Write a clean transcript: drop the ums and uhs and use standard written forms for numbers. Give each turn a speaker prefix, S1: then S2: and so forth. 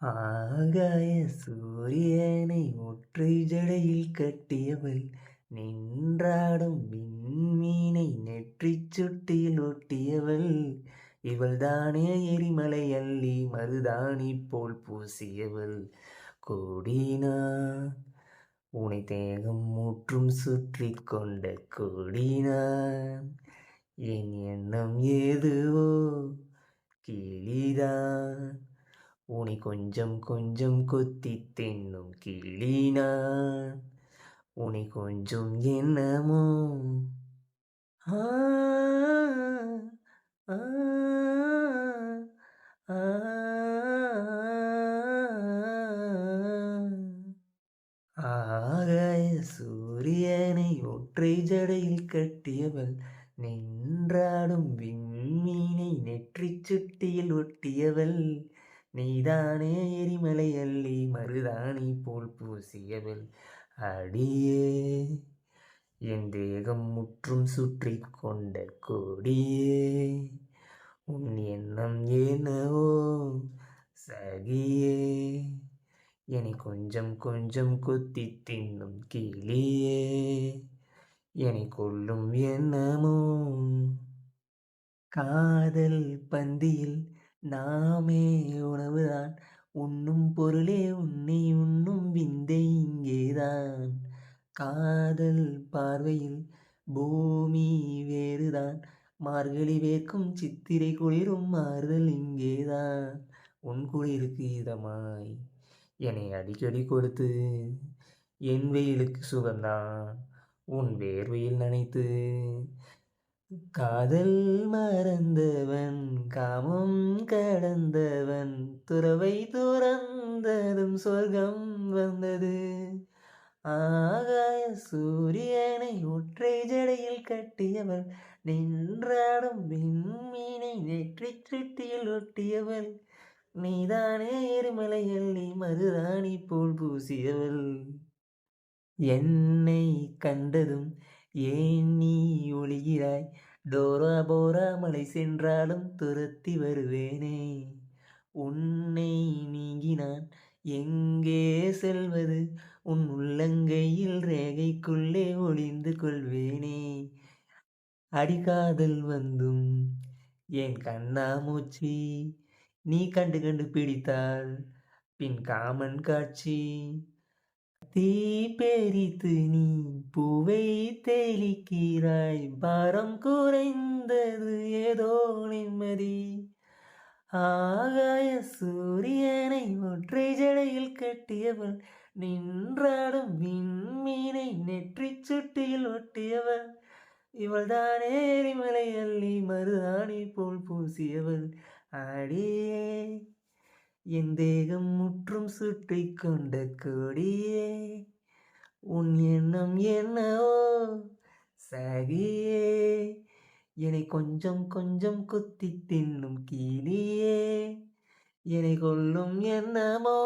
S1: ஆகாய சூரியனை ஒற்றை ஜடையில் கட்டியவள், நின்றாடும் விண்மீனை நெற்றிச் சுட்டியில் ஒட்டியவள், இவள்தானே எரிமலை அள்ளி மருதாணி போல் பூசியவள். கோடினான் உனை தேகம் முற்றும் சுற்றி கொண்ட கோடினான், என் எண்ணம் ஏதுவோ கிளிதான், உனை கொஞ்சம் கொஞ்சம் கொத்தி தின்னும் கிளினான், உனை கொஞ்சம் என்னமோ. ஆ ஆ ஆ ஆகாய சூரியனை ஒற்றை ஜடையில் கட்டியவள், நின்றாடும் விண்மீனை நெற்றிச் சுட்டியில் ஒட்டியவள், நீதானே எரிமலை அள்ளி மருதாணி போல் பூசியவள். அடியே என் தேகம் முற்றும் சுற்றி கொண்ட கொடியே, உன் எண்ணம் என்னவோ சகியே, என்னை கொஞ்சம் கொஞ்சம் கொத்தி தின்னும் கிளியே, என்னை கொல்லும் எண்ணமோ. காதல் பந்தியில் நாமே உணவுதான், உண்ணும் பொருளே உன்னை உண்ணும் விந்தை இங்கேதான். காதல் பார்வையில் பூமி வேறுதான், மார்கழி வேர்க்கும் சித்திரை குளிரும் மாறுதல் இங்கேதான். உன் குளிருக்கு இதமாய் என்னை அடிக்கடி கொடுத்து, என் வெயிலுக்கு சுகந்தான் உன் வேர்வையில் நனைத்து. காதல் மறந்தவன் காமம் கடந்தவன், துறவை துறந்ததும் சொர்க்கம் வந்தது. ஆகாய சூரியனை ஒற்றை ஜடையில் கட்டியவள், நின்றாடும் விண்மீனை நெற்றிச் சுட்டியில் ஒட்டியவள், நீதானே எரிமலை அள்ளி மருதாணி போல் பூசியவள். என்னை கண்டதும் ஏன் நீ ஒளிகிறாய், டோரா போரா மலை சென்றாலும் துரத்தி வருவேனே. உன்னை நீங்கி நான் எங்கே செல்வது, உன் உள்ளங்கையில் ரேகைக்குள்ளே ஒளிந்து கொள்வேனே. அடிகாதல் வந்தும் என் கண்ணாமூச்சி, நீ கண்டு கண்டு பிடித்தால் பின் காமன் காட்சி. தீ பெரித்து நீ பூவை தெளிக்கிறாய், பாரம் குறைந்தது ஏதோ நிம்மதி. ஆகாய சூரியனை ஒற்றை ஜடையில் கட்டியவள், நின்றாடும் விண்மீனை நெற்றிச் சுட்டியில் ஒட்டியவள், இவள்தானே எரிமலை அள்ளி மருதாணி போல் பூசியவள். அடியே என் தேகம் முற்றும் சுற்றி கொண்ட கொடியே, உன் எண்ணம் என்னவோ சகியே, என்னை கொஞ்சம் கொஞ்சம் கொத்தி தின்னும் கிளியே, என்னை கொல்லும் எண்ணமோ.